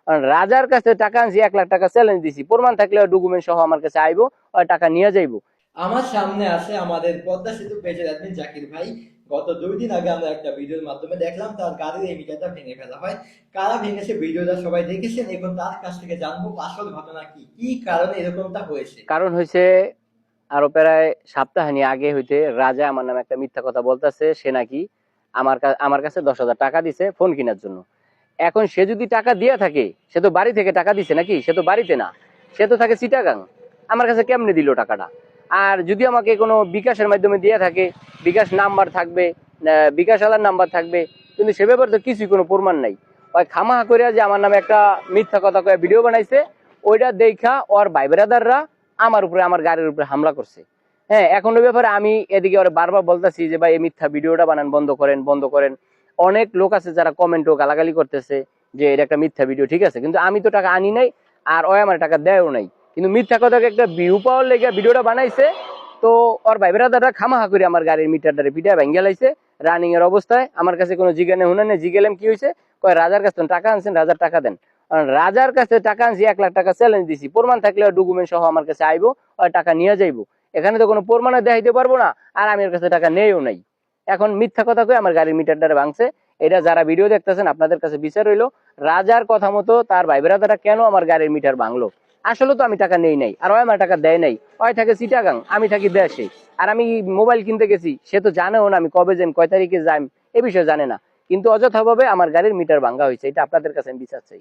কারণ রাজার কাছে টাকা আনছি, 1 লাখ টাকা চ্যালেঞ্জ দিছি, প্রমাণ থাকলে ডকুমেন্ট সহ আমার কাছে আইবো, ওই টাকা নিয়ে যাইবো। আমার সামনে আছে আমাদের পদ্মা সেতু পেজের অ্যাডমিন জাকির ভাই। গত 2 দিন আগে আমরা একটা ভিডিওর মাধ্যমে দেখলাম তার গাড়ির এই মিটারটা ভেঙে ফেলা হয়। কারা ভেঙেছে ভিডিওটা সবাই দেখেছেন, এখন তার কাছ থেকে জানবো আসল ঘটনা কি, কি কারণে এরকমটা হয়েছে। কারণ হয়েছে, আরো প্রায় সপ্তাহানি আগে হইতে রাজা আমার নামে একটা মিথ্যা কথা বলতেছে, সে নাকি আমার কাছে 10,000 টাকা দিছে ফোন কেনার জন্য। এখন সে যদি টাকা দিয়ে থাকে, সে তো বাড়ি থেকে টাকা দিছে নাকি, সে তো বাড়িতে না, সে তো থাকে চিটাগাং, আমার কাছে কেমনে দিল টাকাটা? আর যদি আমাকে কোনো বিকাশের মাধ্যমে দিয়ে থাকে, বিকাশ নাম্বার থাকবে, বিকাশ আলার নাম্বার থাকবে, কিন্তু সে ব্যাপারে তো কিছুই কোনো প্রমাণ নাই। ওই খামাহা করে যে আমার নামে একটা মিথ্যা কথা কয়ে ভিডিও বানাইছে, ওইটা দেখা ওর ভাই ব্রাদাররা আমার উপরে, আমার গাড়ির উপরে হামলা করছে। হ্যাঁ, এখন ওই ব্যাপারে আমি এদিকে ওরা বারবার বলতেছি যে ভাই এই মিথ্যা ভিডিওটা বানান বন্ধ করেন, বন্ধ করেন। অনেক লোক আছে যারা কমেন্টও গালাগালি করতেছে যে এটা একটা মিথ্যা ভিডিও, ঠিক আছে, কিন্তু আমি তো টাকা আনি নাই, আর ওই আমার টাকা দেয়ও নাই, কিন্তু মিথ্যা কথাকে একটা ভিউ পাওয়ার লেগে ভিডিওটা বানাইছে। তো ওর ভাই ব্রাদাররা খামাহা করে আমার গাড়ির মিটারটারে পিঠা ভেঙে লাইছে রানিং এর অবস্থায়। আমার কাছে কোনো জিজ্ঞানে হুনানে জিগেলাম কি হয়েছে, কয় রাজার কাছে টাকা আনছেন, রাজার টাকা দেন। কারণ রাজার কাছে টাকা আনছি, 1 লাখ টাকা চ্যালেঞ্জ দিছি, প্রমাণ থাকলে ডকুমেন্ট সহ আমার কাছে আইবো, ওই টাকা নিয়ে যাইবো। এখানে তো কোনো প্রমাণে দেখাইতে পারবো না, আর আমি ওর কাছে টাকা নেইও নাই। এখন মিথ্যা কথা কয়ে আমার গাড়ির মিটারটারে ভাঙছে। এটা যারা ভিডিও দেখতেছেন আপনাদের কাছে বিচার হইলো, রাজার কথা মতো তার ভাই ব্রাদাররা কেন আমার গাড়ির মিটার ভাঙলো। আসলে তো আমি টাকা নেই নাই, আর ওই আমার টাকা দেয় নাই। ওই থাকে চিটাগাং, আমি থাকি দেশে। আর আমি মোবাইল কিনতে গেছি, সে তো জানেও না আমি কবে যাই, কয় তারিখে যাই, এ বিষয়ে জানে না। কিন্তু অযথা ভাবে আমার গাড়ির মিটার ভাঙা হয়েছে, এটা আপনাদের কাছে আমি বিচার চাই।